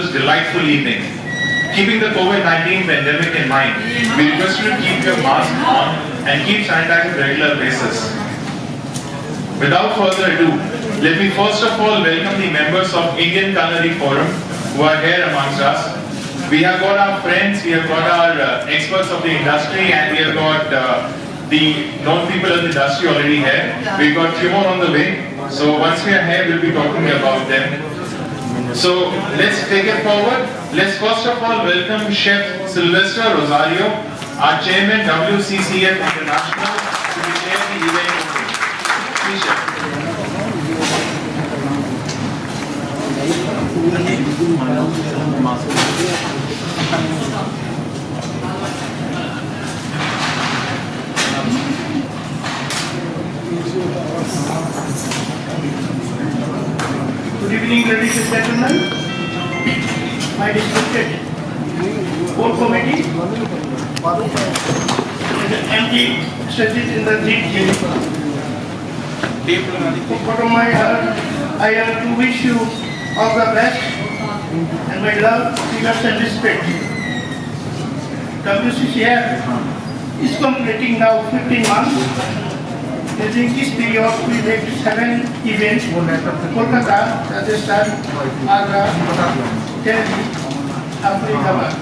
this delightful evening. Keeping the COVID-19 pandemic in mind, we request you to keep your mask on and keep sanitizing on a regular basis. Without further ado, let me first of all welcome the members of Indian Culinary Forum who are here amongst us. We have got our friends, we have got our experts of the industry, and we have got the known people in the industry already here. We've got few more on the way. So once we are here, we'll be talking about them. So let's take it forward. Let's first of all welcome Chef Sylvester Rosario, our chairman WCCF International, to be chair the event. Please, Chef. Good evening, ladies and gentlemen. My respected board committee and the MD studies in the team. From my heart, I have to wish you all the best and my love, regards and respect. WCCF is completing now 15 months. During this period, we made 7 events: Kolkata, Rajasthan, Agra, Delhi, Ahmedabad.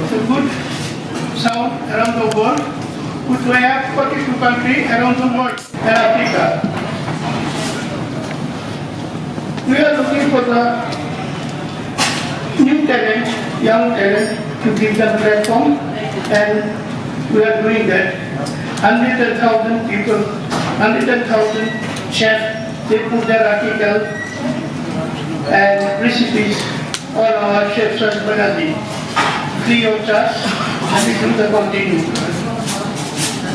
It's a good sound around the world. We have 42 countries around the world and Africa. We are looking for the new talent, young talent, to give them platform, and we are doing that. 110,000 people, 110,000 chefs, they put their article and recipes on our chef's magazine, free of charge, and we do the continue.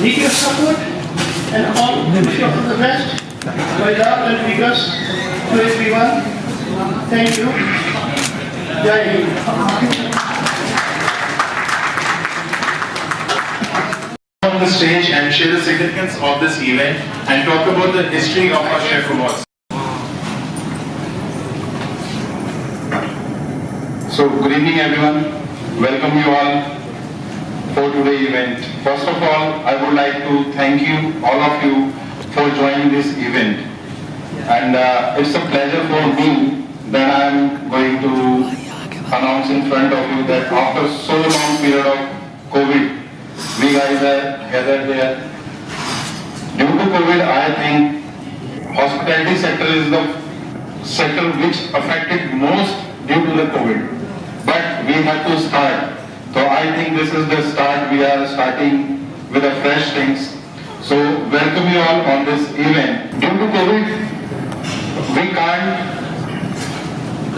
Need your support and all wish you the best. My love and regards to everyone. Thank you. Jai Hind. On the stage and share the significance of this event and talk about the history of our Chef Awards. So, good evening everyone. Welcome you all for today's event. First of all, I would like to thank you, all of you, for joining this event. And it's a pleasure for me that I am going to announce in front of you that after so long period of COVID, we guys are gathered here. Due to COVID, I think hospitality sector is the sector which affected most due to the COVID. But we have to start. So I think this is the start. We are starting with a fresh things. So welcome you all on this event. Due to COVID, we can't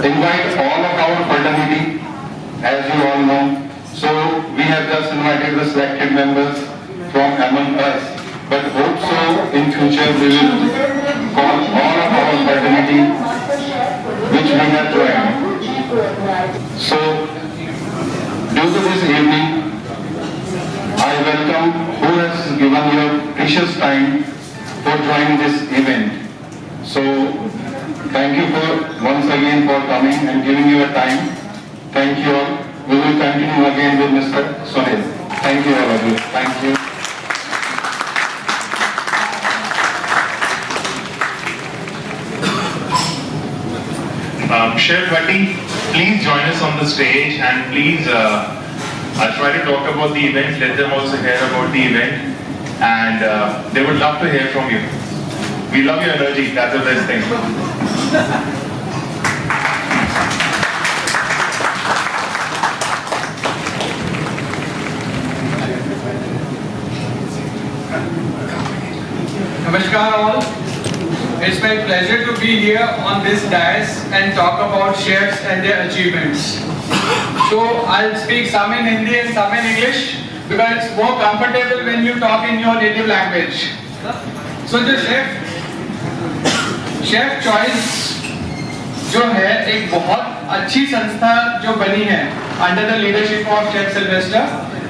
invite all of our fraternity, as you all know. So we have just invited the selected members from among us. But hope so in future we will call all of our fraternity which we have joined. So due to this evening, I welcome who has given your precious time for joining this event. So thank you for once again for coming and giving your time. Thank you all. We will continue again with Mr. Sunil. Thank you all of you. Thank you. Chef Bhatti, please join us on the stage and please I'll try to talk about the event, let them also hear about the event, and they would love to hear from you. We love your energy, that's the best thing. Namaskar all. It's my pleasure to be here on this dais and talk about chefs and their achievements. So I'll speak some in Hindi and some in English because it's more comfortable when you talk in your native language. So the chef choice जो है एक बहुत अच्छी संस्था जो बनी है under the leadership of Chef Sylvester.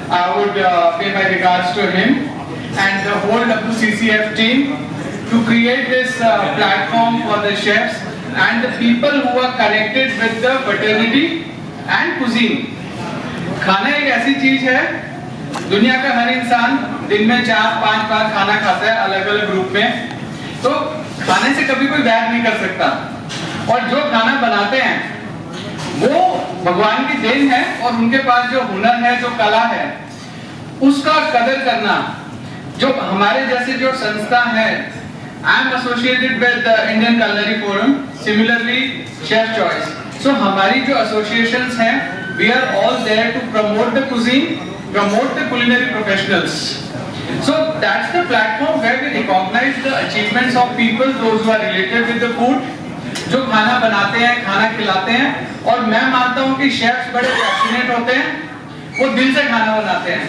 I would pay my regards to him and the whole WCCF team to create this platform for the chefs and the people who are connected with the fraternity and cuisine. खाना एक ऐसी चीज है, दुनिया का हर इंसान दिन में 4-5 बार खाना खाता है अलग अलग ग्रुप में, तो खाने से कभी कोई बैर नहीं कर सकता। और जो खाना बनाते हैं वो भगवान की देन है, और उनके पास जो हुनर है, जो कला है, उसका कदर करना। जो हमारे जैसे जो संस्था है, I am associated with Indian culinary forum, similarly chef choice, so हमारी जो एसोसिएशंस हैं, we are all there to promote the cuisine, promote the culinary professionals. So that's the platform where we recognize the achievements of people, those who are related with the food, जो खाना बनाते हैं, खाना खिलाते हैं. और मैं मानता हूँ कि शेफ्स बड़े पैशनेट होते हैं, वो दिल से खाना बनाते हैं,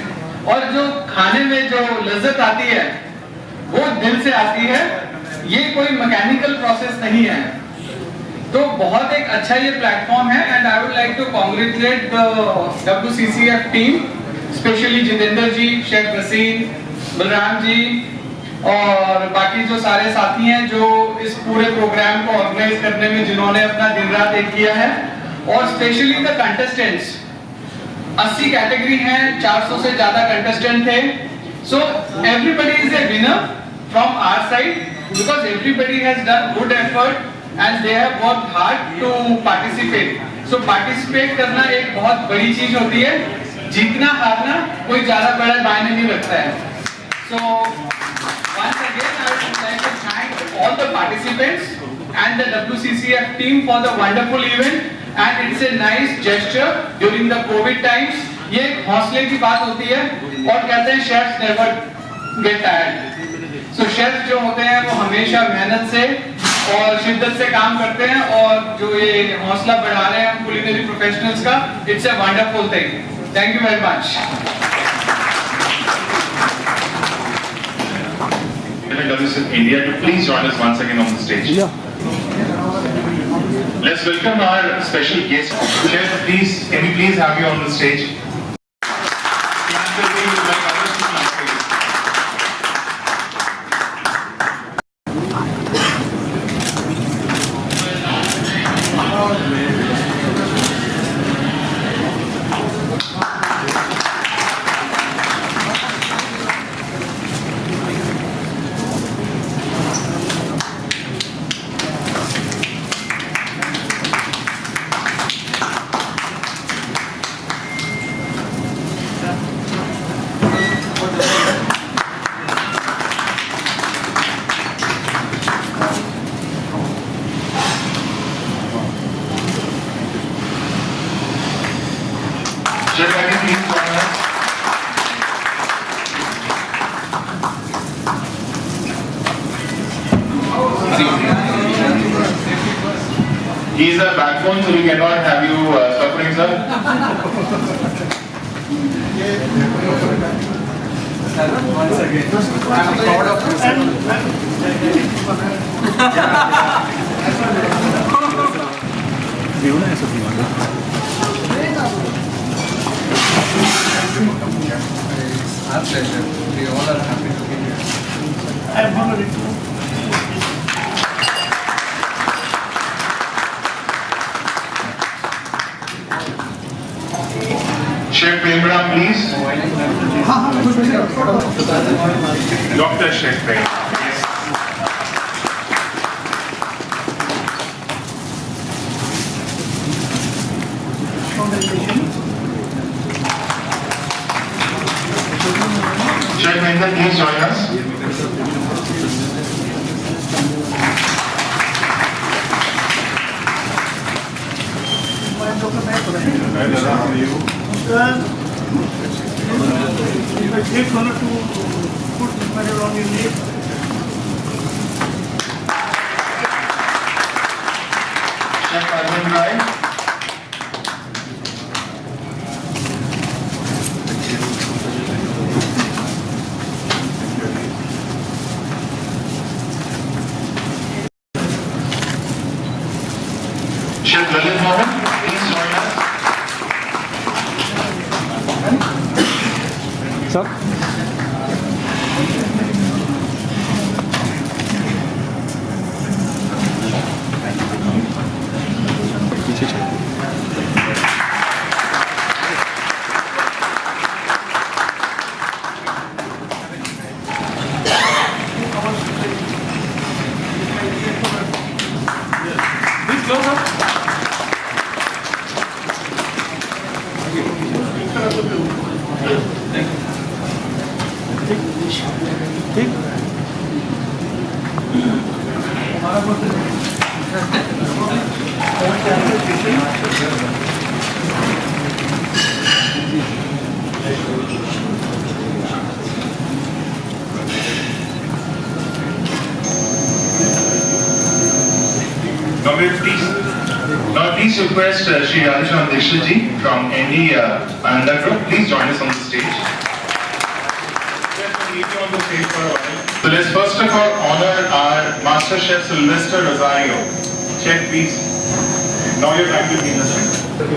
और जो खाने में जो लज्जत आती है वो दिल से आती है, ये कोई मैकेनिकल प्रोसेस नहीं है. तो बहुत एक अच्छा ये प्लेटफॉर्म है, and I would like to congratulate the WCCF team, specially Jitendra ji, chef Waseem, Balram ji और बाकी जो सारे साथी हैं जो इस पूरे प्रोग्राम को ऑर्गेनाइज करने में जिन्होंने अपना दिन रात एक किया है, और स्पेशली द कंटेस्टेंट्स. 80 कैटेगरी हैं, 400 से ज्यादा कंटेस्टेंट थे. So everybody is a winner from our side, because everybody has done good effort and they have worked hard to participate. So participate करना एक बहुत बड़ी चीज होती है, जीतना हारना कोई ज्यादा बड़ा मायने नहीं रखता है. So once again I would like to thank all the participants and the WCCF team for the wonderful event, and it's a nice gesture during the COVID times. ये हौसले की बात होती है, और कहते हैं chefs never get tired. So chefs जो होते हैं वो हमेशा मेहनत से और शिद्दत से काम करते हैं, और जो ये हौसला बढ़ा रहे हैं हम culinary professionals का, it's a wonderful thing. Thank you very much. WCCF India to please join us once again on the stage. Let's welcome our special guest. Chef, please, can we please have you on the stage? Chef, can you please join us? He is a backbone, so we cannot have you suffering, sir. Once again, I'm proud of you. Our pleasure. We all are happy to be here. I am honored to. Chef Premram, please. Dr. Chef Prem. Yes. Chef Mehta, please join us. If I take honor to put this medal on your name. Chef Arvind Rai. Chef Lalit Mohan, please join us. Sir? Now please request Shri Radheshyam Dikshit ji from ND Ananda Group. Please join us on the stage. So let's first of all honor our Master Chef Sylvester Rosario. Chef, please. Now your time to be in the center.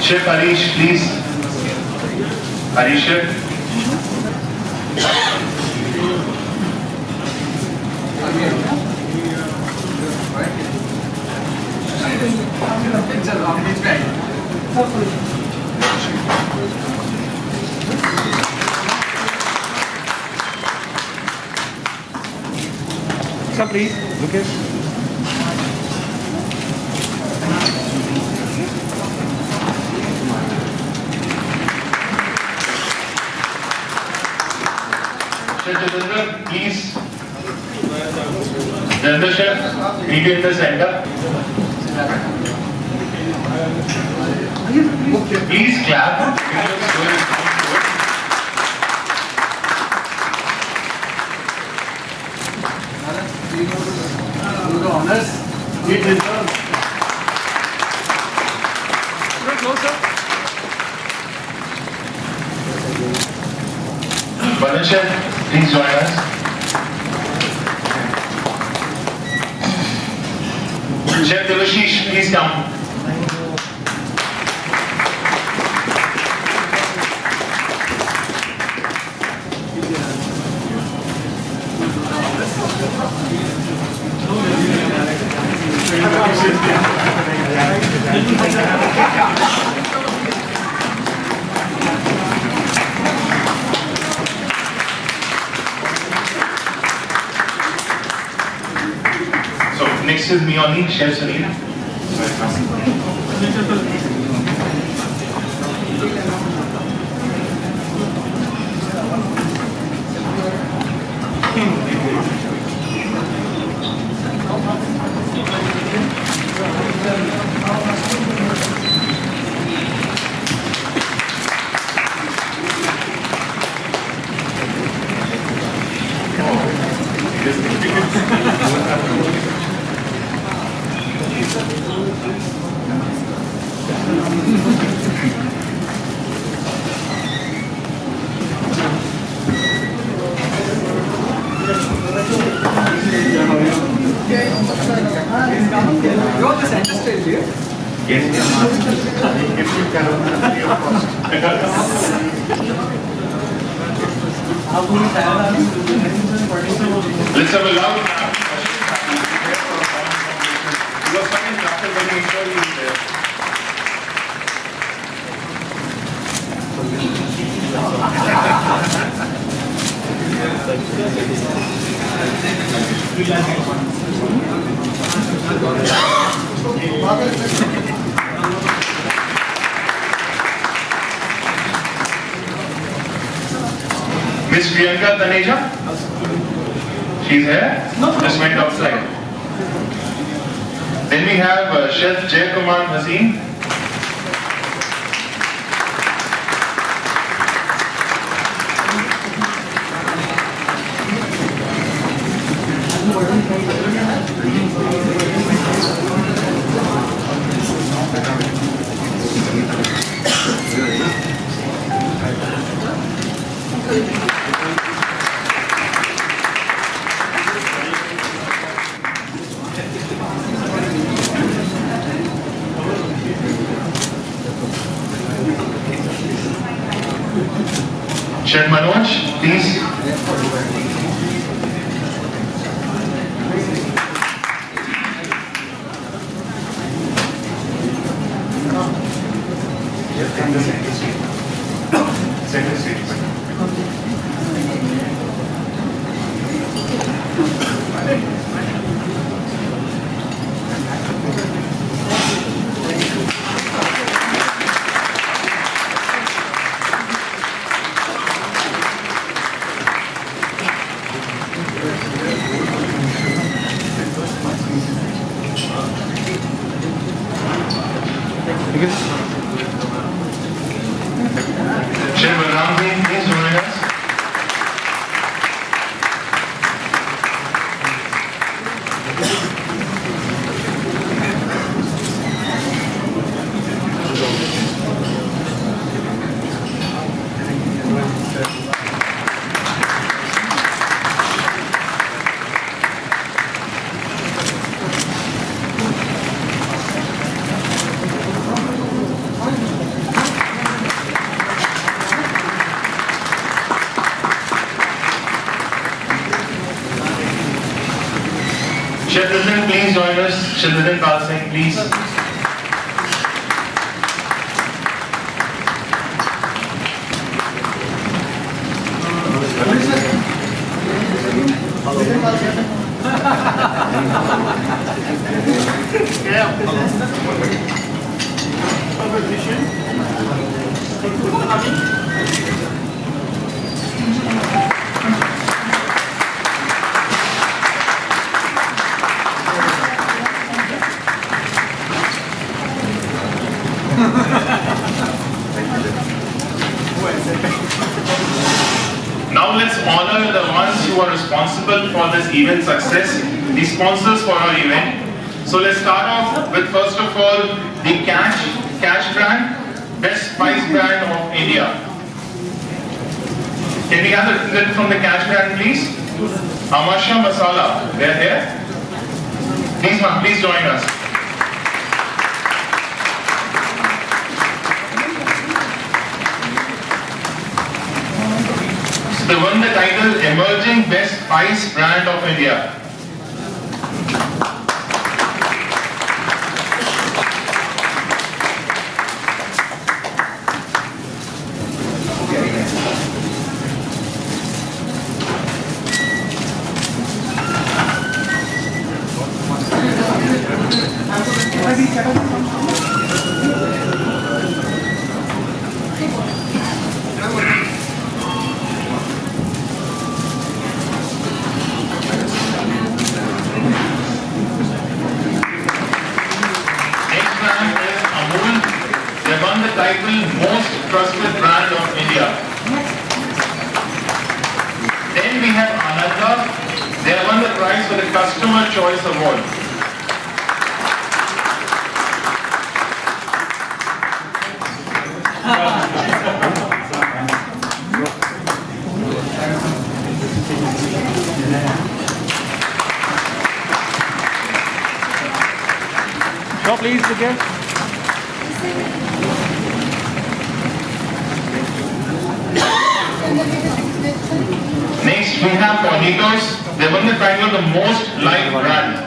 Chef Harish, please. Harish Chef. Sir, please. Okay. Chef Jitendra, please. Jitendra Chef, meet you in the center. Please clap. Do the honors. It deserves. Balan Chef, please join us. Chef Devashish, please come. So next is Mioni, Chef Sunil. You're the center stage here. Let's have a loud clap. You are fine after getting interviewed there. Miss Priyanka Taneja? She's here? Just went outside. Then we have Chef Jay Kumar Hasim. Chef Manoj, please. Center seat. Chef Balram Ji, please join us. Chef Nitin, please join us. Chef Nitin Pal Singh, please. Now let's honor the ones who are responsible for this event success, the sponsors for our event. So let's start off with first of all the Cash brand, best spice brand of India. Can we have the representative from the Cash brand, please? Amasha Masala, they're here. Please, ma'am, please join us. They won the title Emerging Best Spice Brand of India. They won the title Most Trusted Brand of India. Then we have Ananda. They won the prize for the Customer Choice Award. So please begin. Next we have Bonitos. They won the title of the Most Liked Brand.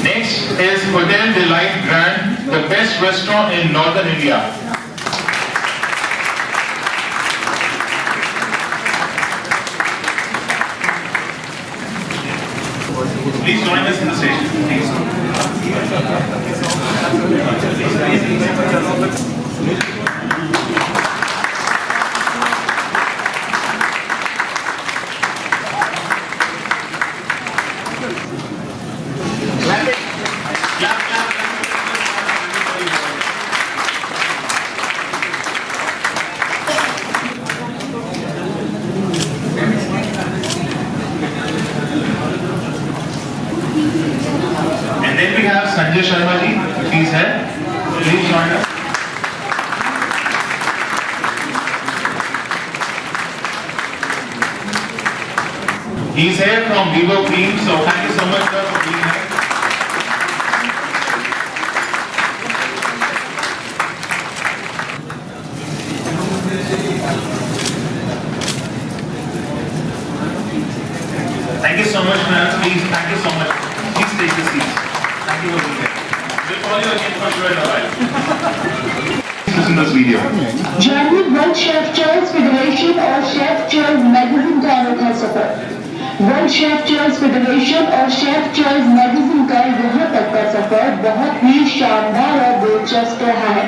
Next is Hotel Delight Grand, the best restaurant in Northern India. Please join us in the station, He's here from Vivo Cream, so thank you so much, sir, for being here. Thank you so much, ma'am. Please, thank you so much. Please take the seats. Thank you for being here. We'll call you again for sure in a while. Listen to this video. Join World Chef Choice Federation और Chef Choice magazine का अनोखा सफर। World chef choice federation और chef choice magazine का यहाँ तक का सफर बहुत ही शानदार और दिलचस्प रहा है।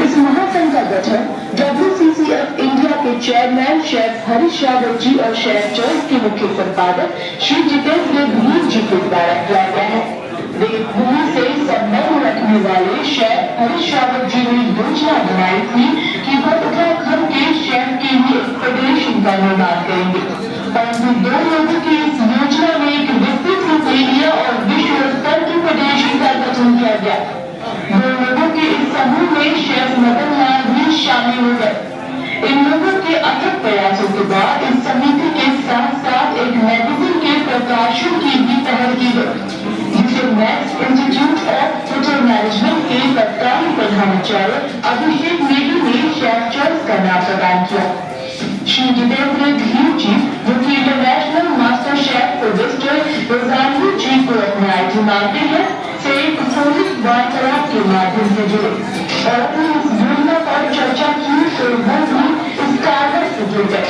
इस महासंघ का गठन WCCF इंडिया के चेयरमैन शेफ हरीश रावत जी और शेफ चॉइस के मुख्य संपादक श्री जितेंद्र भीम जी के द्वारा किया गया है। देवभूमि से संबंध रखने वाले शेफ हरीश रावत जी ने योजना बनाई थी कि वह उत्तराखंड के शेफ के लिए एक फेडरेशन का निर्माण करेंगे, परंतु दो लोगों की इस योजना में एक विस्तृत रूपरेखा और विश्व स्तर की फेडरेशन का गठन किया गया। दो लोगों के इस समूह में शेफ मदन लाल भी शामिल हो गए। इन लोगों के अथक प्रयासों के बाद इस समिति के साथ साथ एक मैगजीन के प्रकाशन की भी पहल की गई, जिसे max institute of hotel management के तत्कालीन प्रधानाचार्य अभिषेक नेगी ने शेफ चॉइस का नाम प्रदान किया। श्री जितेंद्र भीम जी, जो कि इंटरनेशनल मास्टर शेफ को मिस्टर रोजालियो जी को अपने आईडी मानते हैं, से एक फोनिक वार्तालाप के माध्यम से जुड़े और अपनी इस योजना पर चर्चा की तो वो भी इस कागज से जुड़ गए।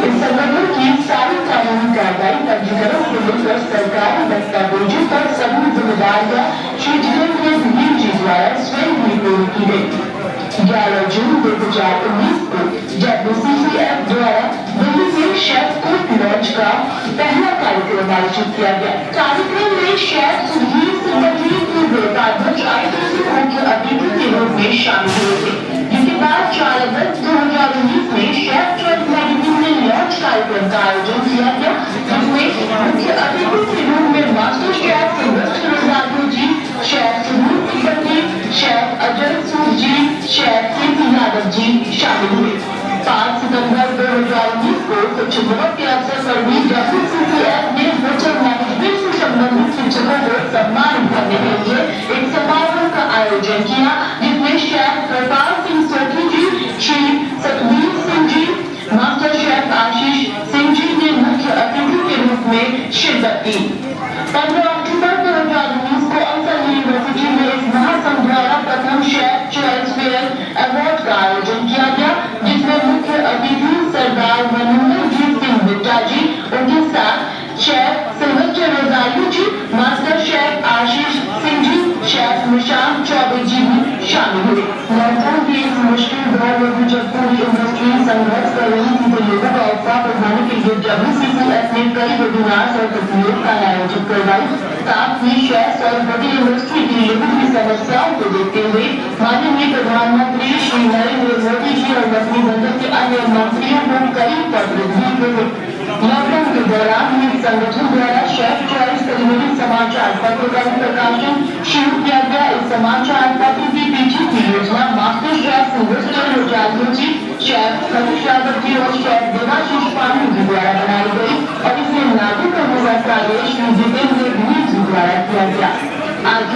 इस संगठन की सारी कानूनी कार्रवाई पंजीकरण को लेकर सरकारी दस्तावेजों पर सभी जिम्मेदारियां श्री जितेंद्र भीम जी द्वारा स्वयं ही पूरी की गई। 11 जून 2019 को WCCF द्वारा दिल्ली में शेफ कुक लॉन्च का पहला कार्यक्रम आयोजित किया गया। कार्यक्रम में शेफ सुधीर सिंह के वेदाध्यक्ष ITC मुख्य अतिथि के रूप में शामिल हुए थे, जिसके बाद 4 अगस्त 2019 में शेफ चॉइस मैगजीन में लॉन्च कार्यक्रम का आयोजन किया गया, जिसमें मुख्य अतिथि के रूप में मास्टर शेफ मिस्टर रोजालियो जी, शेफ सुनील तिब्बती, शेफ अजय सूद जी, शेफ KP यादव जी शामिल हुए। 5 सितंबर 2019 को शिक्षक दिवस के अवसर पर भी WCCF ने होटल मैनेजमेंट से संबंधित शिक्षकों को सम्मानित करने के लिए एक समारोह का आयोजन किया, जिसमें शेफ कृपाल सिंह सोठी जी, श्री सतबीर सिंह जी, मास्टर शेफ आशीष सिंह जी ने मुख्य अतिथि के रूप में शिरकत की। 15 अक्टूबर 2019 को अंतर यूनिवर्सिटी में इस महासंघ द्वारा प्रथम शेफ चॉइस फेयर अवार्ड का आयोजन किया गया, जिसमें मुख्य अतिथि सरदार मनोहरजीत सिंह बिट्टा जी, उनके साथ शेफ सिल्वेस्टर रोजालियो जी, master chef Ashish Singh ji, chef Nishant Choubey जी भी शामिल हुए। लॉकडाउन के इस मुश्किल दौर में भी जब पूरी इंडस्ट्री संघर्ष कर रही थी, तो लोगों का उत्साह बढ़ाने के लिए WCCF ने कई वेबिनार और प्रतियोगिताएं आयोजित करवाई। साथ ही शेफ और होटल इंडस्ट्री की लोगों की समस्याओं को देखते हुए माननीय प्रधानमंत्री श्री नरेंद्र मोदी जी और मंत्रिमंडल के अन्य मंत्रियों को कई पत्र भी भेजे। लॉकडाउन के दौरान ही संगठन द्वारा शेफ चॉइस टेलीविजन समाचार पत्र का प्रकाशन शुरू किया गया। इस समाचार पत्र की पीछे की योजना मास्टर शेफ मिस्टर रोजालियो जी, शेफ हरीश रावत जी और शेफ देवाशीष पांडे जी द्वारा बनाई गई और इसे लागू करने का कार्य श्री जितेंद्र भीम जी द्वारा किया गया। आज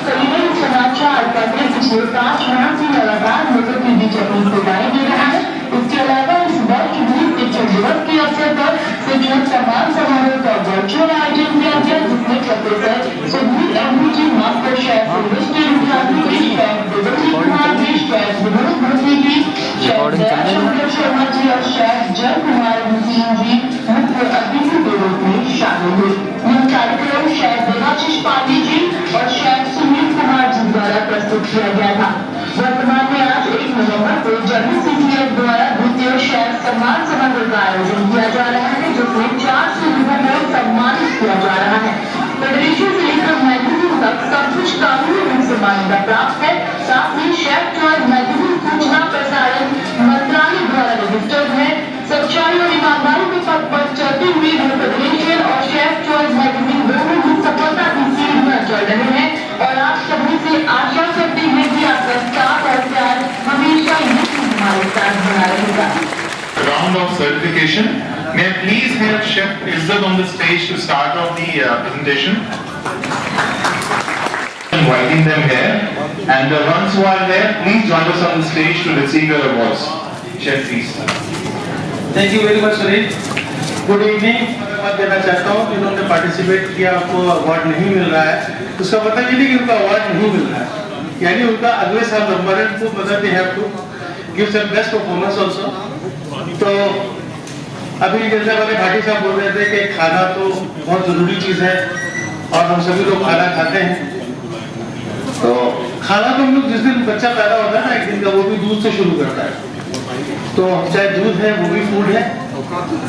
टेलीविजन समाचार पत्र पिछले 5 माह से लगातार लोगों के बीच अपनी सेवाएं दे रहा है। इसके अलावा इस वर्ष भी शिक्षक दिवस के अवसर पर शिक्षक सम्मान समारोह का वर्चुअल आयोजन किया गया, जिसमें प्रोफेसर सुधीर एमडी जी, मास्टर शेफ मिस्टर रोजालियो जी, शेफ देवजी कुमार जी, शेफ विनोद भट्टी जी, शेफ जयशंकर शर्मा जी और शेफ जय कुमार सिंह जी मुख्य अतिथि के रूप में शामिल हुए। यह कार्यक्रम शेफ देवाशीष पांडे जी और शेफ सुनील कुमार जी द्वारा प्रस्तुत किया गया था। वर्तमान में आज 1 नवंबर को WCCF द्वारा द्वितीय शेफ सम्मान समारोह का आयोजन किया जा रहा है, जिसमें 400 लोगों को सम्मानित किया जा रहा है। फेडरेशन से लेकर मैगजीन तक सब कुछ कानूनी रूप से मान्यता प्राप्त है। साथ ही शेफ चॉइस मैगजीन सूचना प्रसारण मंत्रालय द्वारा रजिस्टर्ड है। सच्चाई और ईमानदारी के पथ पर चलते हुए फेडरेशन और शेफ चॉइस मैगजीन दोनों ही सफलता की सीढ़ियां चढ़ रहे हैं और आप सभी से आशा करते हैं कि आपका साथ और प्यार हमेशा हमारे साथ बना रहेगा। Round of certification May I please have Chef Izzat on the stage to start off the presentation? Inviting them here, and the ones who are there, please join us on the stage to receive your awards. Chef, please. Thank you very much Sunil. Good evening. मैं बात देना चाहता हूँ कि उन्होंने participate किया, आपको award नहीं मिल रहा है, उसका मतलब ये नहीं कि उनका अवार्ड नहीं मिल रहा है, यानी उनका अगले साल नंबर है, तो मतलब they have to give some best performance also. तो अभी जैसे हमारे भाटी साहब बोल रहे थे कि खाना तो बहुत जरूरी चीज़ है और हम सभी लोग खाना खाते हैं. तो खाना तो हम लोग जिस दिन बच्चा पैदा होता है ना एक दिन का, वो भी दूध से शुरू करता है. तो चाहे दूध है वो भी फूड है,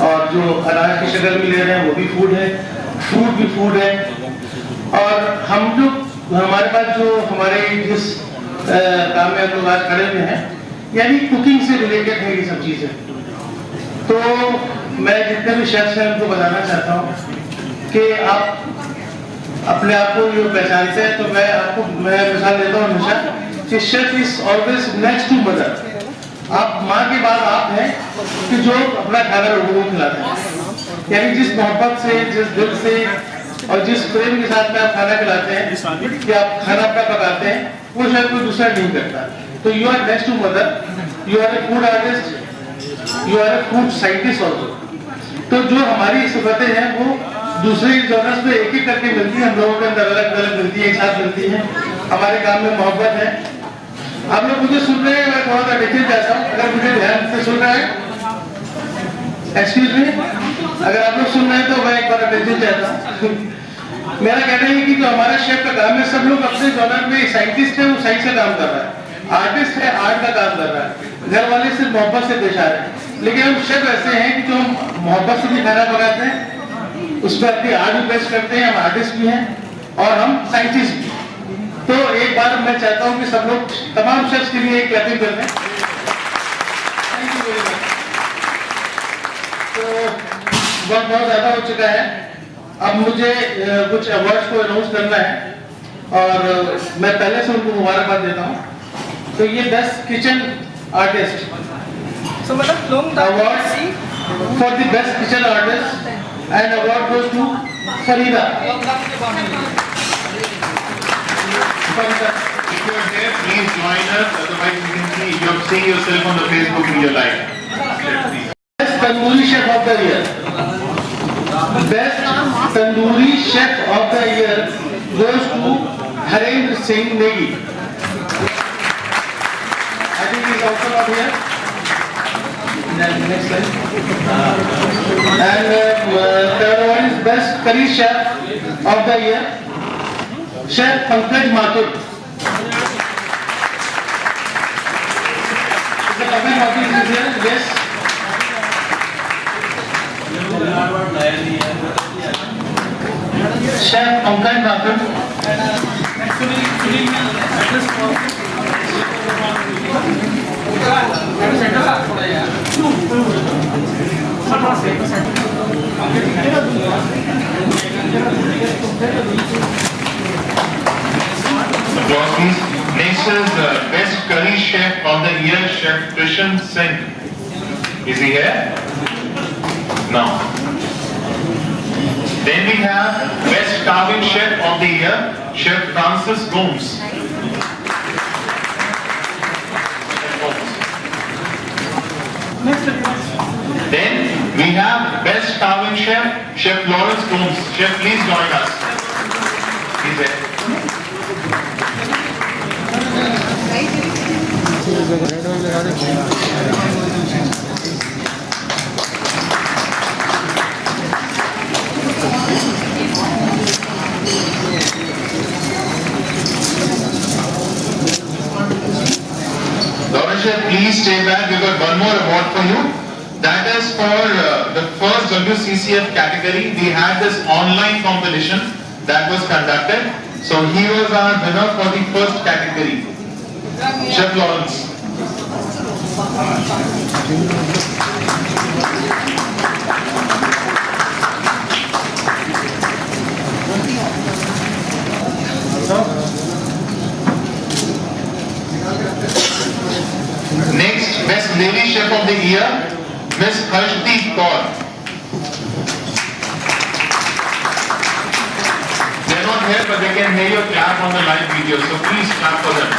और जो अनाज की शक्ल में ले रहे हैं वो भी फूड है, फ्रूट भी फूड है. और हम जो हमारे पास जो हमारे जिस काम में हम लोग आज खड़े हुए हैं, यानी कुकिंग से रिलेटेड है ये सब चीज़ें. तो मैं जितने भी शेफ्स हैं उनको बताना चाहता हूँ कि आप अपने आप को जो पहचानते हैं, तो मैं मिसाल देता हूँ हमेशा कि chef is always next to mother. आप माँ के बाद आप हैं कि जो अपना खाना लोगों को खिलाते हैं, यानी जिस मोहब्बत से, जिस दिल से और जिस प्रेम के साथ में आप खाना खिलाते हैं कि आप खाना अपना पकाते हैं, वो शायद कोई दूसरा नहीं करता. तो you are next to mother, you are a food artist, you are a food scientist also. तो जो हमारी सिफतें हैं वो दूसरे जॉनर्स में एक एक करके मिलती है, हम लोगों के अंदर अलग अलग मिलती है, एक साथ मिलती है. हमारे काम में मोहब्बत है. आप लोग मुझे सुन रहे हैं, मैं थोड़ा सा देखना चाहता हूँ, अगर मुझे ध्यान से सुन रहे हैं, एक्सक्यूज मी, अगर आप लोग सुन रहे हैं तो मैं एक बार अटेंशन चाहता हूँ. मेरा कहना है कि जो हमारा शेफ का काम है, सब लोग अपने जॉनर में, साइंटिस्ट है वो साइंस का काम कर रहा है, आर्टिस्ट है आर्ट का काम कर रहा है, घर वाले सिर्फ मोहब्बत से पेश आ रहे हैं. लेकिन हम शेफ ऐसे हैं कि जो हम मोहब्बत से भी खाना पकाते हैं, उसमें अपनी आर्ट भी पेश करते हैं, हम आर्टिस्ट भी हैं और हम साइंटिस्ट भी. तो एक बार मैं चाहता हूं कि सब लोग तमाम शेफ्स के लिए एक क्लैपिंग कर दें. Thank you very much. तो वक्त बहुत ज़्यादा हो चुका है, अब मुझे कुछ अवार्ड्स को अनाउंस करना है और मैं पहले से उनको मुबारकबाद देता हूँ. तो ये 10 kitchen artist award for the best kitchen artist, and award goes to Farida. If you are there, please join us. Otherwise, you can see you see yourself on the Facebook in your life. Chef, please. Best Tandoori Chef of the Year. Best Tandoori Chef of the Year goes to Harendra Singh Negi. I think he is also not here. Then next slide. And third one is Best Curry Chef of the Year, Chef Pankaj Mathur. Is the Pankaj Mathur is here? Yes. Chef Pankaj Mathur. Applause, please. Next is Best Curry Chef of the Year, Chef Krishan Singh. Is he here? No. Then we have Best Carving Chef of the Year, Chef Francis Gomes. Then we have Best Carving Chef, Chef Lawrence Gomes. Chef, please join us. He's there. Lawrence Chef, please stay back. We've got one more award for you. That is for the first WCCF category. We had this online competition that was conducted. So he was our winner for the first category. Chef Lawrence. Next, Best Lady Chef of the Year, Miss Harshdeep Kaur. hear, but they can hear your clap on the live video. So please clap for them.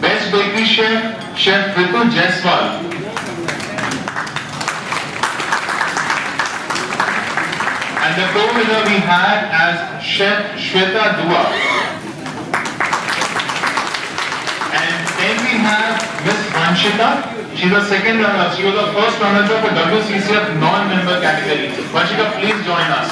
Best bakery chef, Chef Ritu Jaiswal. And the co-winner we had as Chef Shweta Dua. And then we have Miss Vanshika. She's the second runner. She was the first runner for WCCF non-member category. Vanshika, please join us.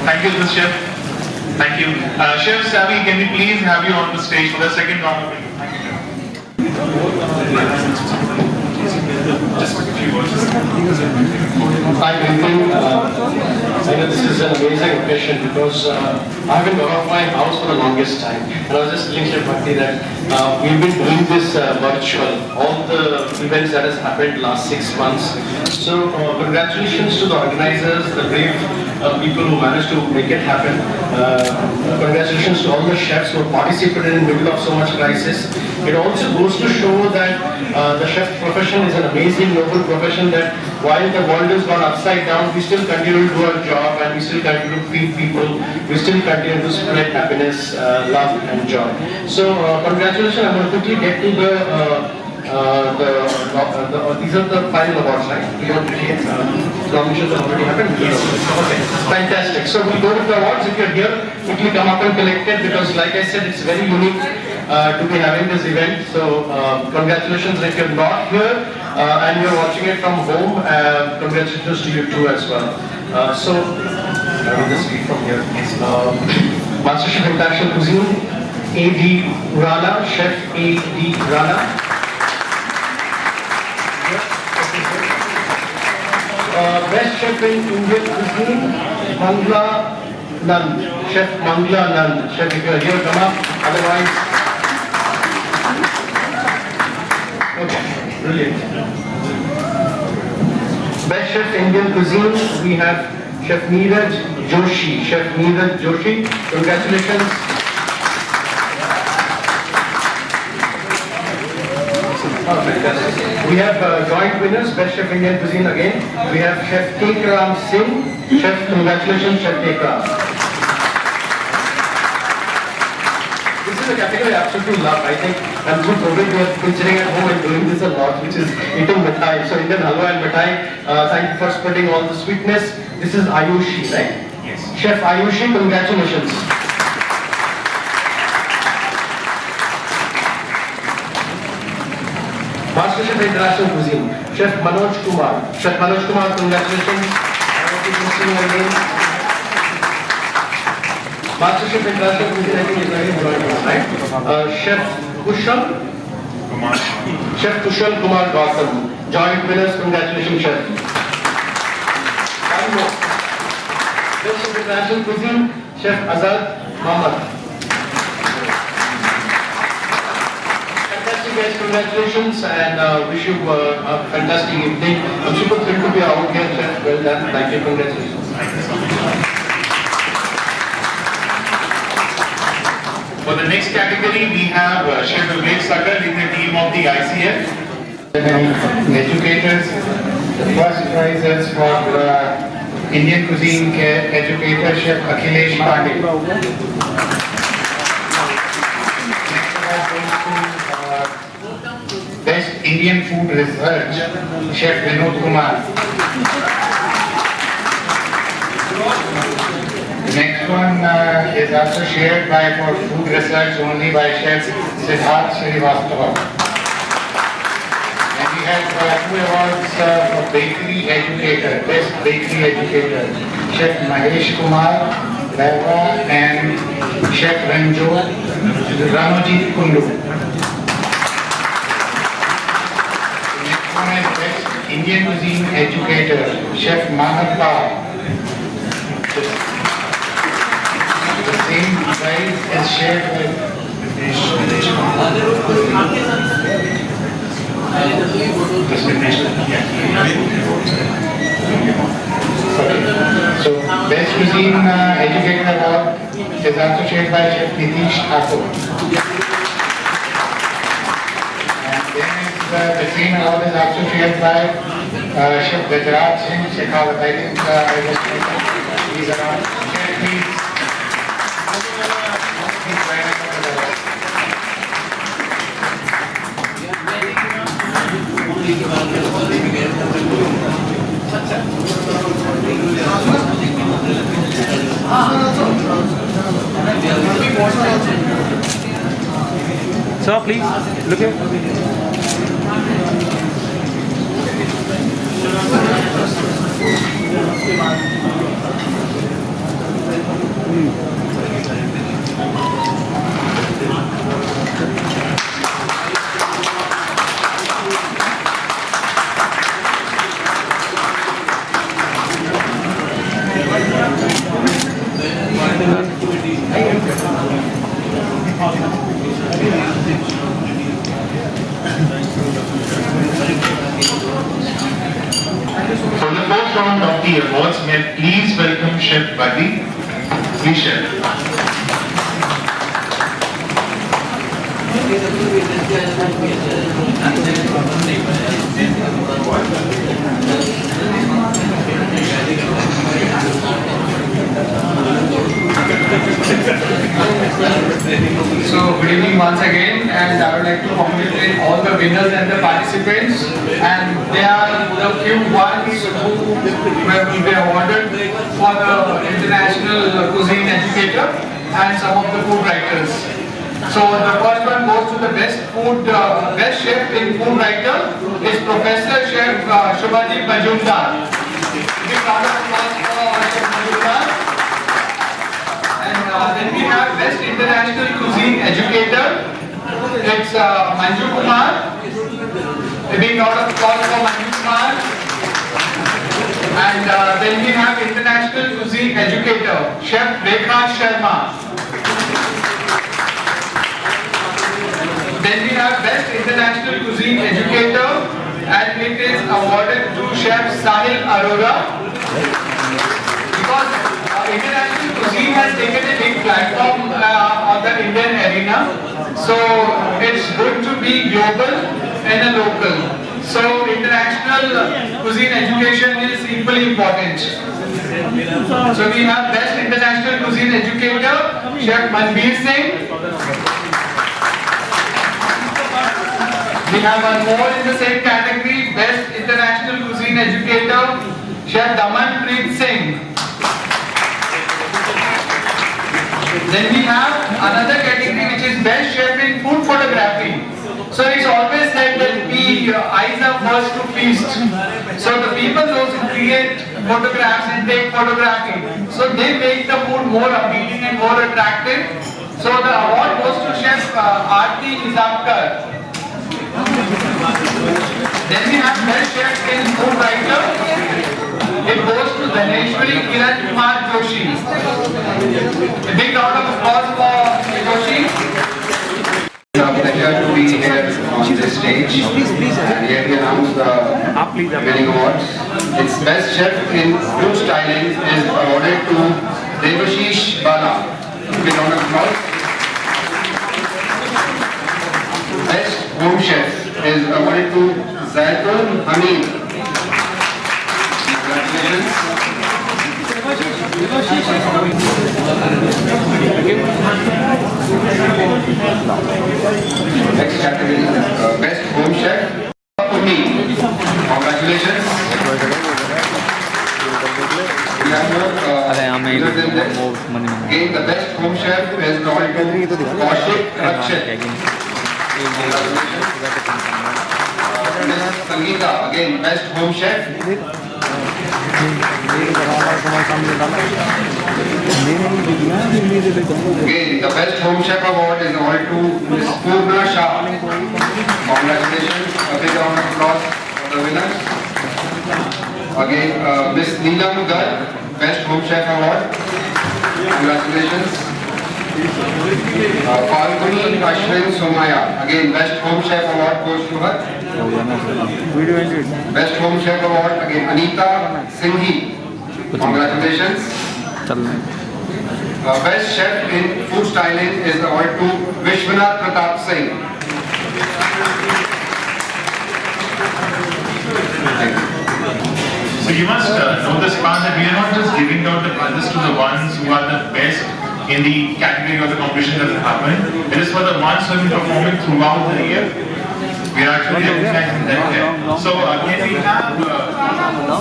Thank you, Ms. Chef. Thank you. Chef Savi, can we please have you on the stage for the second round of interview? Just a few words. Hi, Vincent. I know this is an amazing occasion because I haven't got off my house for the longest time. And I was just telling Chef Bhakti that we've been doing this virtual, all the events that has happened last 6 months. So congratulations to the organizers, the brave people who managed to make it happen. Congratulations to all the chefs who participated in the middle of so much crisis. It also goes to show that the chef profession is an amazing, noble profession, that while the world has gone upside down, we still continue to do our job and we still continue to feed people. We still continue to spread happiness, love and joy. So congratulations. I'm going to quickly get to these are the final awards, right? Nominations have already happened? Okay, fantastic. So we'll go to the awards. If you're here, quickly come up and collect it, because like I said, it's very unique to be having this event. So congratulations. If you're not here and you're watching it from home, congratulations to you too as well. So I will just read from here. MasterChef International Cuisine, A.D. Rana, Chef A.D. Rana. Best Chef in Indian Cuisine, Mangla Nand, Chef Mangla Nand. Chef, if you are here, come up. Otherwise, okay, brilliant. Best Chef Indian Cuisine, we have Chef Neeraj Joshi. Chef Neeraj Joshi, congratulations. Oh, fantastic. We have joint winners, Best Chef Indian Cuisine again. We have Chef Tekram Singh. Chef, congratulations, Chef Tekram. This is a category I absolutely love. I think, and through COVID, we have been sitting at home and doing this a lot, which is eating mithai. So Indian halwa and mithai, thank you for spreading all the sweetness. This is Ayushi, right? Yes. Chef Ayushi, congratulations. MasterChef International Cuisine, Chef Manoj Kumar. Chef Manoj Kumar, congratulations. I hope you can see your name. MasterChef International Cuisine, I think is very important, right? Chef Kushal Kumar. Chef Kushal Kumar Gautam. Joint winners, congratulations, Chef. One more. Best Chef International Cuisine, Chef Azad Muhammad. Guys, congratulations and wish you a fantastic evening. I'm super thrilled to be out here, Chef. Well done. Thank you. Congratulations. For the next category, we have Chef Vivek Sagar in the team of the ICF. Educators, the first prizes for Indian cuisine educator Chef Akhilesh Pandey. Best Indian food research Chef Vinod Kumar. Next one is also shared by for food research only by Chef Siddharth Srivastava. And we have 2 awards for bakery educator, best bakery educator, Chef Mahesh Kumar, Lara and Chef Ranjo Ramajit Kundu. Next one is best Indian cuisine educator, Chef Manav Pal. The same prize is shared with So, Best Cuisine Educator Award is also shared by Chef Nitish Thakur. And then the Green Award is also shared by Chef Gajraj Singh Shekhawat. I think he's around. Chef, please. Please join us for the award. Sir, please look here. For the fourth round of the awards, may I please welcome Chef Buddy. Please, Chef. So good evening once again, and I would like to congratulate all the winners and the participants. And there are the few ones who will be awarded for the International Cuisine Educator and some of the food writers. So the first one goes to the best chef in food writer is Professor Chef Shubhadeep Majumdar. Big round of applause for Chef Majumdar. And then we have Best International Cuisine Educator. It's Manju Kumar. A big round of applause for Manju Kumar. And then we have International Cuisine Educator, Chef Rekha Sharma. Then we have Best International Cuisine Educator, and it is awarded to Chef Sahil Arora. Because international cuisine has taken a big platform on the Indian arena, so it's good to be global and a local. So international cuisine education is equally important. So we have Best International Cuisine Educator, Chef Manveer Singh. We have one more in the same category, Best International Cuisine Educator, Chef Daman Preet Singh. Then we have another category which is Best Chef in Food Photography. So it's always said that we eyes are first to feast. So the people those who create photographs and take photography, so they make the food more appealing and more attractive. So the award goes to Chef Aarti Nizamkar. Then we have Best Chef in Food Writer. It goes to Dhaneshwari Kiran Kumar Joshi. A big round of applause for Joshi. It's a pleasure to be here on this stage and here we announce the winning awards. Its Best Chef in Food Styling is awarded to Devashish Bala. Big round of applause. Best Home Chef is awarded to Zaitun Hamid. Congratulations. Next category, Best Home Chef, Puni. Congratulations. We have more than this. Again, the Best Home Chef is awarded to Kaushik Rakshit. Miss Sangeeta, again, Best Home Chef. Again, the Best Home Chef Award is awarded to Miss Purna Shah. Congratulations. A big round of applause for the winners. Again, Miss Neelam Garg, Best Home Chef Award. Congratulations. Falguni Ashwin Somaya. Again, Best Home Chef Award goes to her. Video ended. Best Home Chef Award again, Anita Singhi. Congratulations. Best Chef in Food Styling is the award to Vishwanath Pratap Singh. Thank you. So you must know this part that we are not just giving out the prizes to the ones who are the best in the category of the competition that has happened. It is for the ones who have been performing throughout the year. We are actually recognizing them here. So can we have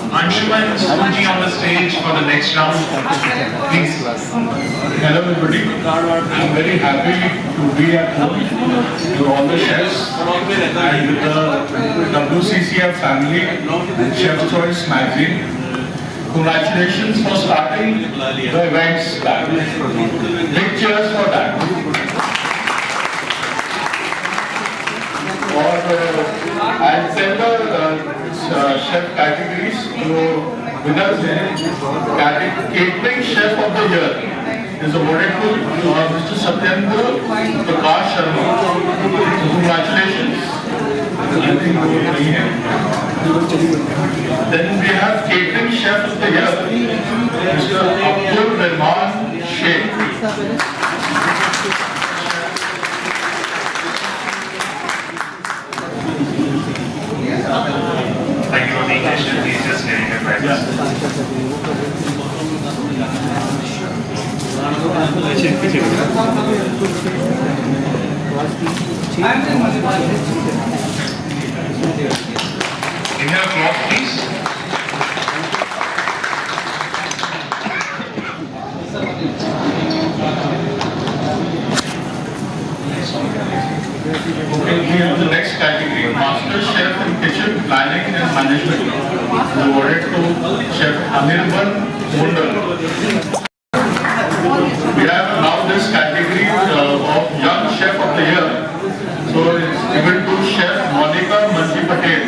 Anshuman Suji on the stage for the next round? Please. Hello everybody, I'm very happy to be at home to all the chefs and with the WCCF family and Chef Choice magazine. Congratulations for starting the events back. Big cheers for that. और I'll tell the chef categories जो winners हैं. Catering Chef of the Year is awarded to Mr. Satyendra Prakash Sharma. Congratulations. I think वो नहीं है. Then we have Catering Chef of the Year, Mr. Abdul Rahman Sheikh. Thank you for being patient. Please just getting your prizes. Give me a applause, please. Okay, we have the next category, Master Chef in Kitchen Planning and Management, awarded to Chef Anirban Mundal. We have now this category of Young Chef of the Year. So it's given to Chef Monica Manji Patel.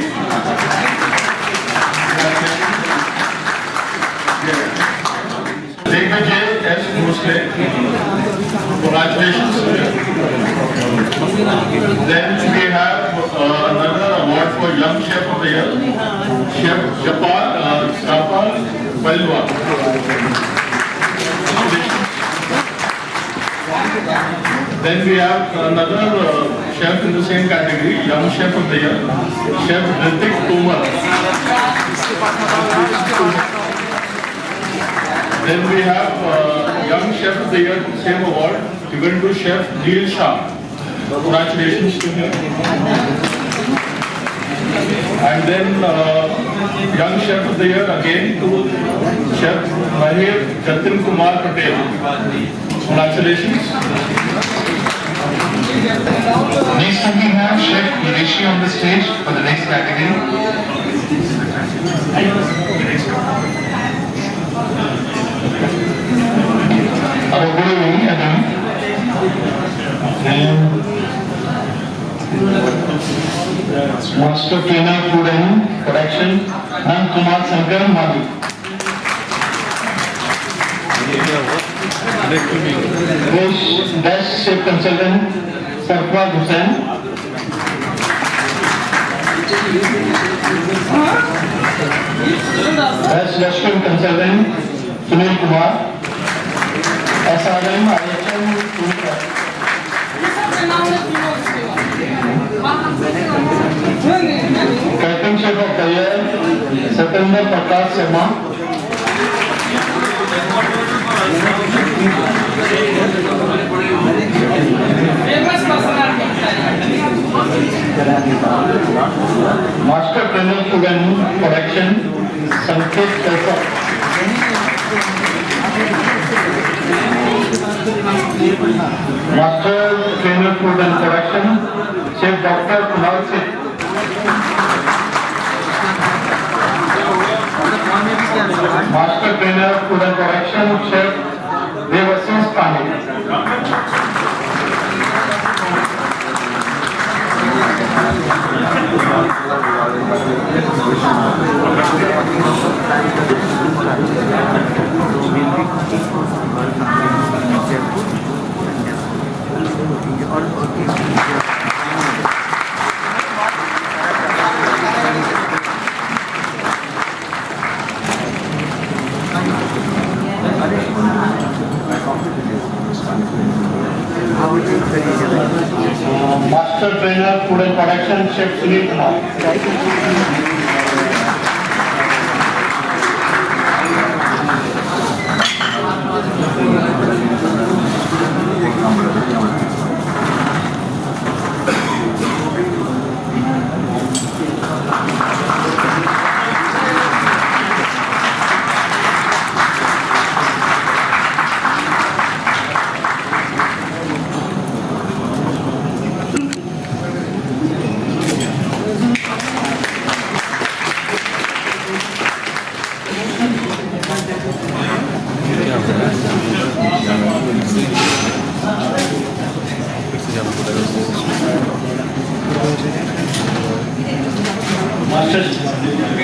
Digvijay S. Bhosle. Congratulations. Then we have another award for Young Chef of the Year, Chef Japal Palwa. Then we have another chef in the same category, Young Chef of the Year, Chef Ritik Tomar. Then we have Young Chef of the Year, same award, given to Chef Dil Shah. Congratulations to him. And then Young Chef of the Year again to Chef Mahir Jatin Kumar Patel. Congratulations. Next up we have Chef Rishi on the stage for the next category. Good evening, everyone. Master Trainer Food and Production, Nand Kumar Shankar Madhu. Best Chef Consultant, Sarfraz Hussain. Best Restaurant Consultant, Sunil Kumar. SRM IHM Kumar. Catering Chef of the Year, Satyendra Prakash Sharma. Master Trainer Food and Production, Sanket Kaisa. Master Trainer Food and Production, Chef Dr. Kunal Singh. Master Trainer Food and Production, Chef Devashish Pani. Master Trainer Food and Production Chef Sunil Kumar.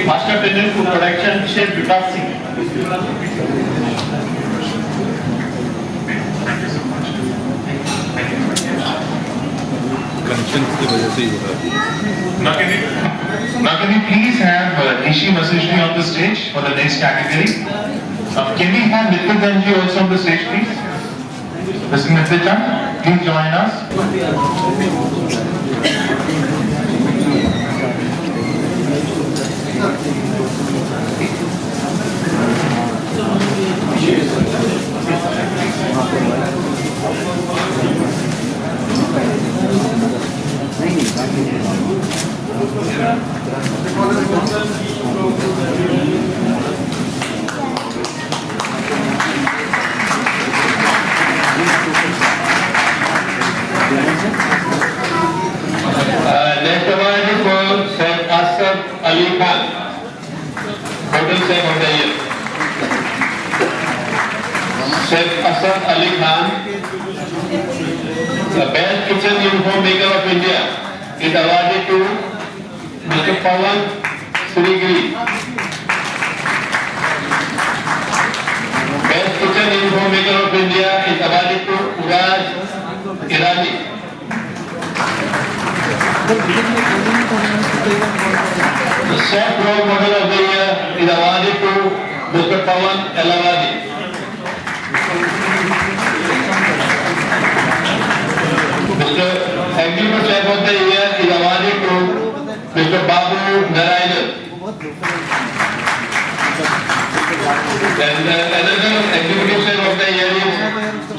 Master Trainer Food Production Chef Vikas Singh. Now can we please have Nishi Vasishri on the stage for the next category? Can we have Nitin Ganji also on the stage, please? Mr. Nitin, please join us. Next award is for Sir Asaf Ali Khan, Hotel Chef of the Year. Chef Asaf Ali Khan, the Best Kitchen Uniform Maker of India, is awarded to Mr. Pawan Srigiri. Best Kitchen Uniform Maker of India is awarded to Uraj Irani. The Chef Role Model of the Year is awarded to Mr. Pawan Elavadi. Mr. Executive Chef of the Year is awarded to Mr. Babu Narayanan. And another Executive Chef of the Year is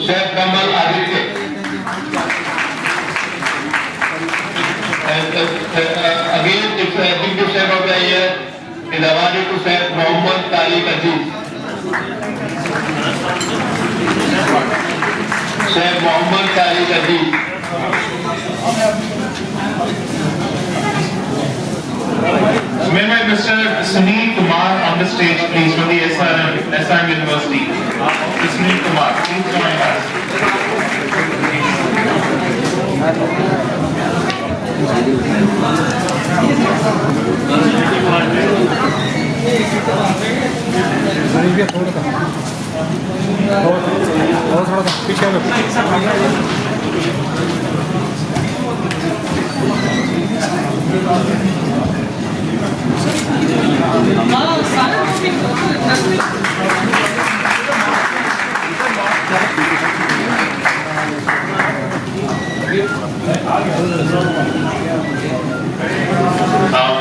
Chef Kamal Aditya. And again, it's Executive Chef of the Year is awarded to Chef Mohammad Tariq Aziz. Chef Mohammad Tariq Aziz. May I have Mr. Sunil Kumar on the stage, please, from the SRM University. Mr. Sunil Kumar, please join us.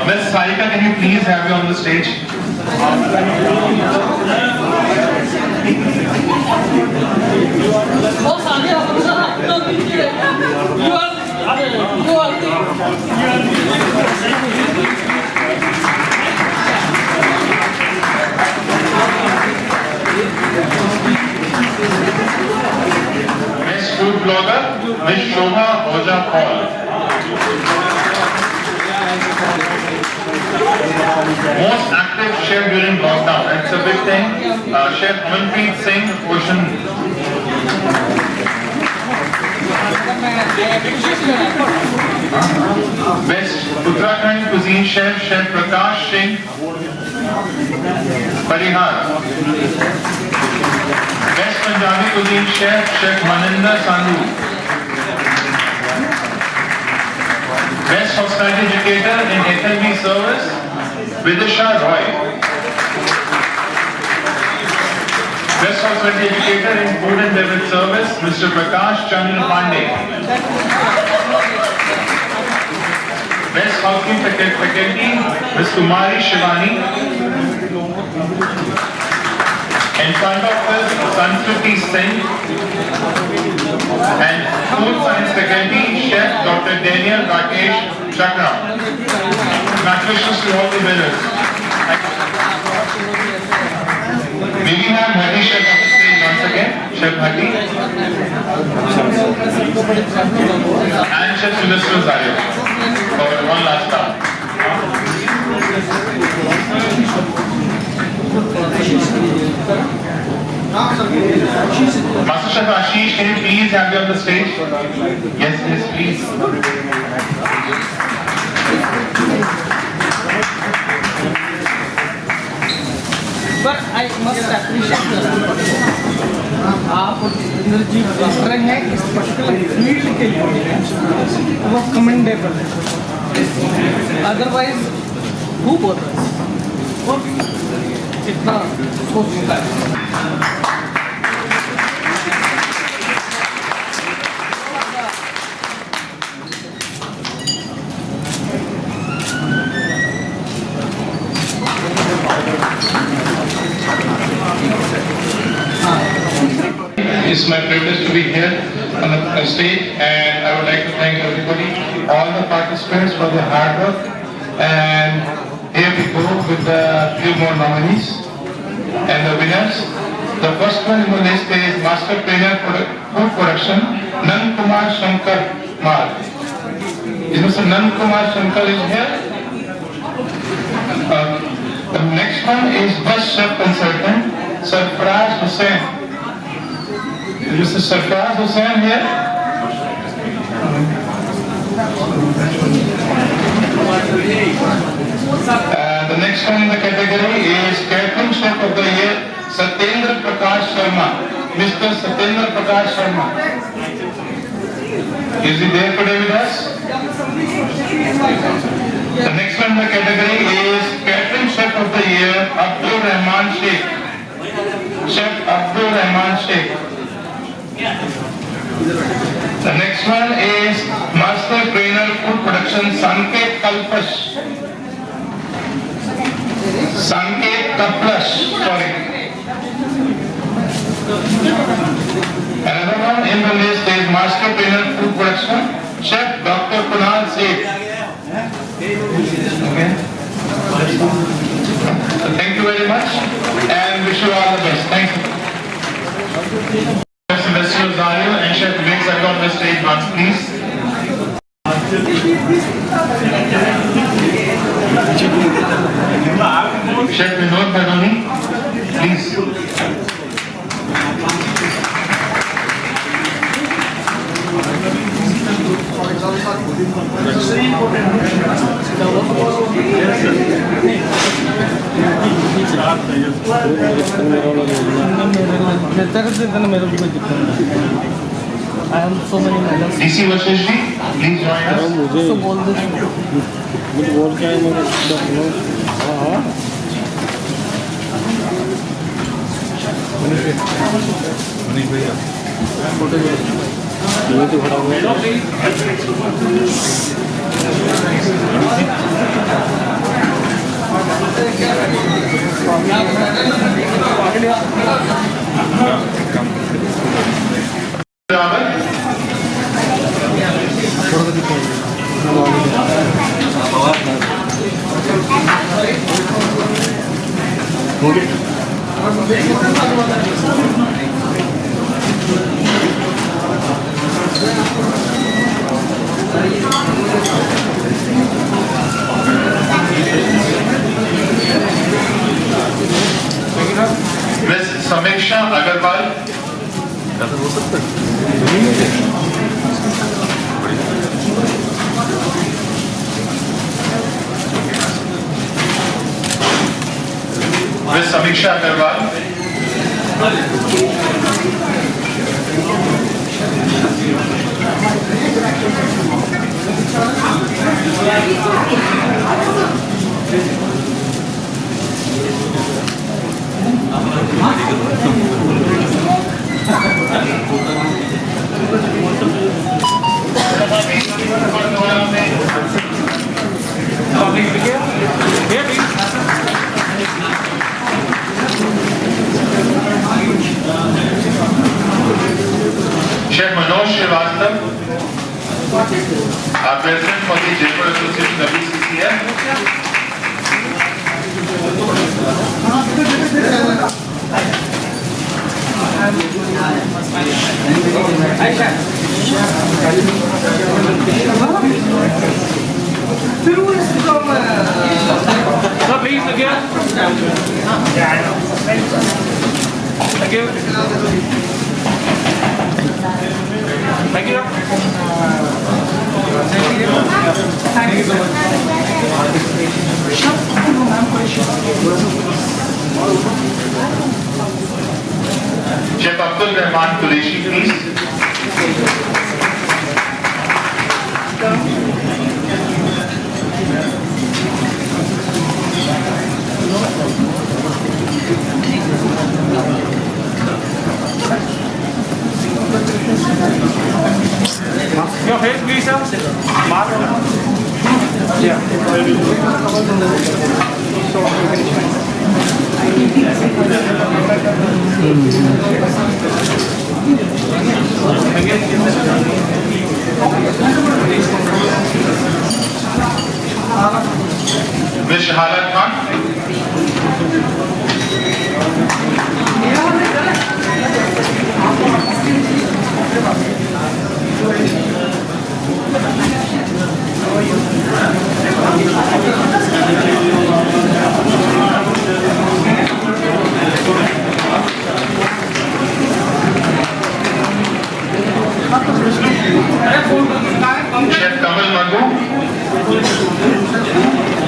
Ms. Sarika, can you please have you on the stage? Best food blogger, Ms. Shobha Oja Paul. Most active chef during lockdown, that's a big thing. Chef Amanpreet Singh, Ocean. Best Uttarakhand cuisine chef, Chef Prakash Singh Parihar. Best Punjabi cuisine chef, Chef Maninder Sandhu. Best Hospitality Educator in F&B Service, Vidisha Roy. Best Hospitality Educator in Food and Beverage Service, Mr. Prakash Chandra Pandey. Best Housekeeping Faculty, Ms. Kumari Shivani. In front of us, Sanskruti Singh. And Food Science Faculty, Chef Dr. Daniel Rakesh Chakra. Congratulations to all the winners. May we have Hadi Chef on the stage once again? Chef Hadi. And Chef Sylvester Rosario for one last time. Master Chef Ashish, can you please have you on the stage? Yes, yes, please. But I must appreciate आप energy कर रहे हैं इस particular field के लिए वो commendable है otherwise who बोल रहा है वो इतना सोचता है It's my privilege to be here on the stage, and I would like to thank everybody, all the participants for their hard work. And here we go with the few more nominees and the winners. The first one in the list is Master Trainer for Food Production, Nand Kumar Shankar Mal. Is Mr. Nand Kumar Shankar is here? The next one is Bus Chef Consultant, Sarfaraz Hussain. Is Mr. Sarfaraz Hussain here? The next one in the category is Catering Chef of the Year, Satyendra Prakash Sharma. Mr. Satyendra Prakash Sharma. Is he there today with us? The next one in the category is Catering Chef of the Year, Abdul Rahman Sheikh. Chef Abdul Rahman Sheikh. The next one is Master Trainer Food Production, Sanket Kalpash. Sanket Kalpash, sorry. Another one in the list is Master Trainer Food Production, Chef Dr. Kunal Seth. Okay. So thank you very much and wish you all the best. Thank you. Mr. Rosario and Chef Vivek Sarkar on the stage once, please. Chef Vinod Bharoni, please. I have so many medals. DC Vashish ji, please join us. So बोल दो मुझे बोल क्या है मेरे हाँ मनीष भैया photo ये तो खड़ा हुआ है Miss Samiksha Agarwal. Miss Samiksha Agarwal. Chef Manoj Srivastava, our president for the Jaipur Association WCCF. Please again. Thank you. Thank you. Thank you so much. Chef Abdul Rahman Qureshi, please. Your face, please, sir. Mark. Ms. Shahalat Khan. Chef Kamal Mangu.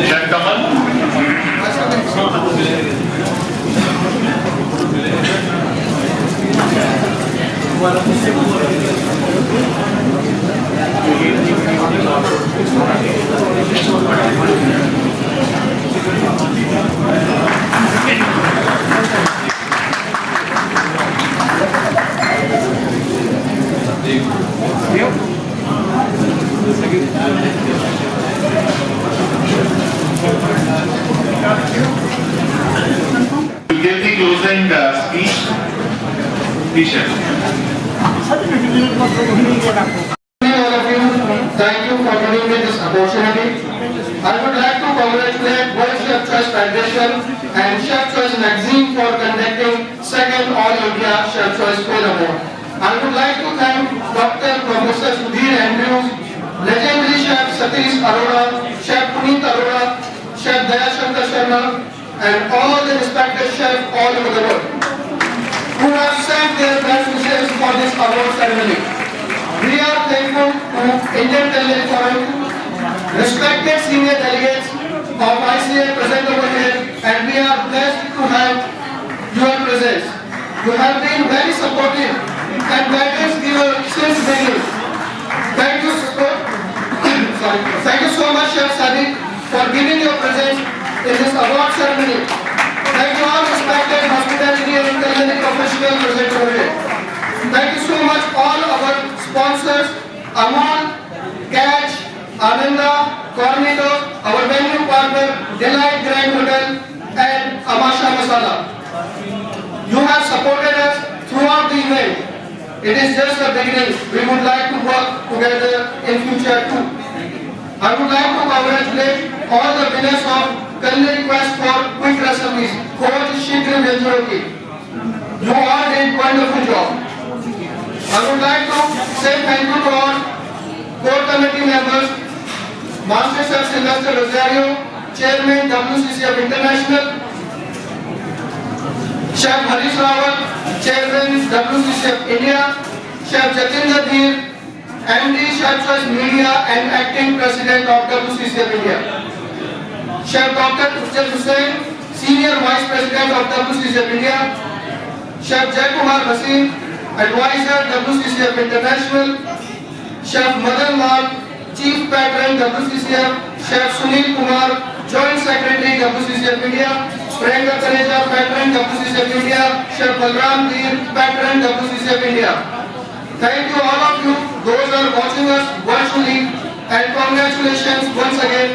Chef Kamal. To give the closing speech, please, Chef. All of you, thank you for giving me this opportunity. I would like to congratulate World Chef Choice Foundation and Chef Choice Magazine for conducting second All India Chef Choice Food Award. I would like to thank Dr. Professor Sudhir Andrews, legendary Chef Satish Arora, Chef Puneet Arora, Chef Dayashankar Sharma, and all the respected chefs all over the world who have sent their best wishes for this award ceremony. We are thankful to Indian Culinary Forum, respected senior delegates of ICA present over here, and we are blessed to have your presence. You have been very supportive and guidance giver since beginning. Thank you so much, Chef Sadiq, for giving your presence in this award ceremony. Thank you all respected hospitality and culinary professionals present over here. Thank you so much all our sponsors, Aman, Catch, Ananda, Cornito, our venue partner, Delight Grand Hotel, and Amasha Masala. You have supported us throughout the event. It is just the beginning. We would like to work together in future too. I would like to congratulate all the winners of Culinary Quest for Quick Recipes, Coach Shikri Venturoki. You all did wonderful job. I would like to say thank you to all core committee members, Master Chef Sylvester Rosario, Chairman WCCF International, Chef Harish Rawat, Chairman WCCF India, Chef Jatinder Dheer, MD Chef Choice Media and Acting President of WCCF India, Chef Dr. Ujjwal Hussain, Senior Vice President of WCCF India, Chef Jaykumar Bhasin, Advisor WCCF International, Chef Madan Lal, Chief Patron WCCF Chef Sunil Kumar, Joint Secretary WCCF India, Priyanka Taneja, Patron WCCF India, Chef Balram Deer, Patron WCCF India. Thank you all of you, those who are watching us virtually, and congratulations once again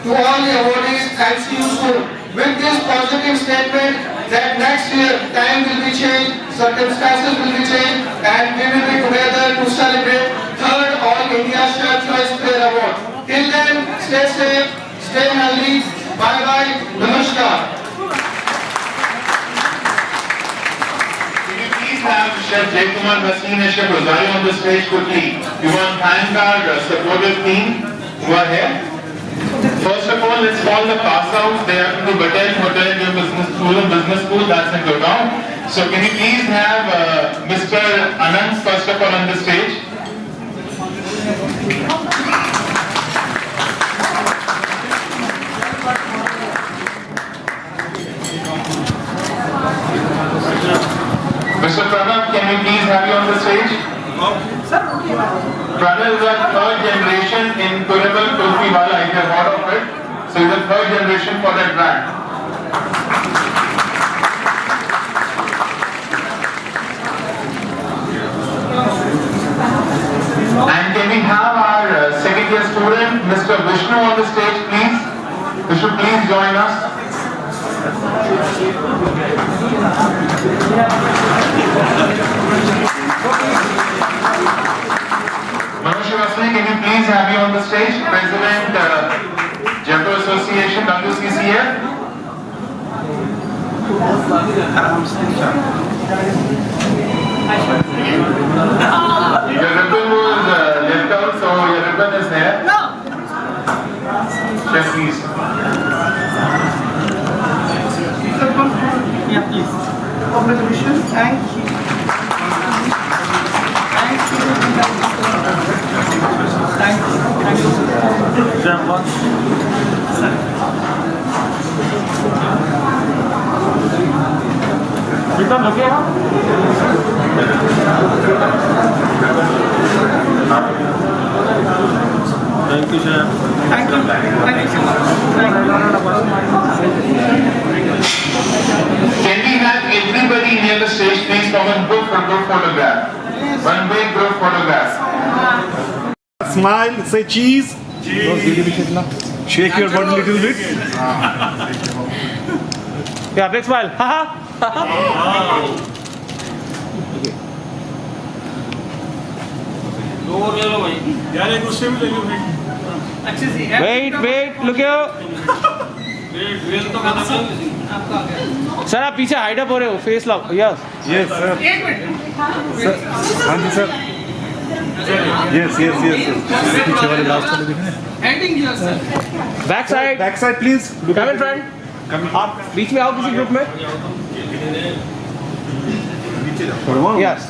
to all the awardees and see you soon. With this positive statement that next year time will be changed, circumstances will be changed, and we will be together to celebrate 3rd All India Chef Choice Player Award. Till then, stay safe, stay healthy. Bye bye. Namaskar. Can you please have Chef Jaykumar Bhasin and Chef Rosario on the stage quickly? We want to thank our supportive team who are here. First of all, let's call the pass outs. They are to Batel Hotel Business School, that's in Gurgaon. So can you please have Mr. Anand first of all on the stage? Mr. Pranav, can we please have you on the stage? Pranav is a 3rd generation in Kuribal Kulfi Wala, if you have heard of it. So he's a 3rd generation for that brand. And can we have our second year student, Mr. Vishnu on the stage, please? Vishnu, please join us. Manoj Srivastava, can you please have you on the stage? President, Jaipur Association, WCCF. Your ribbon was left out, so your ribbon is there. Chef, please. Yeah, please. Congratulations. Thank you. Thank you. Thank you, sir. Thank you. Thank you so much. Can we have everybody near the stage please come and group for group photograph? One big group photograph. Smile, say cheese. Shake your body a little bit. Yeah, big smile. Wait, look here. Sir आप पीछे hide up हो रहे हो, face lock. Yes sir. एक minute. हाँ जी sir. Yes पीछे वाले last वाले दिख रहे हैं. Heading here, sir. Back side please. Come in front. आप बीच में आओ किसी ग्रुप में. यस.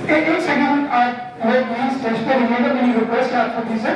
एक सेकंड मैं स्टेज पे रहिएगा, मेरी रिक्वेस्ट है आपको प्लीज सर।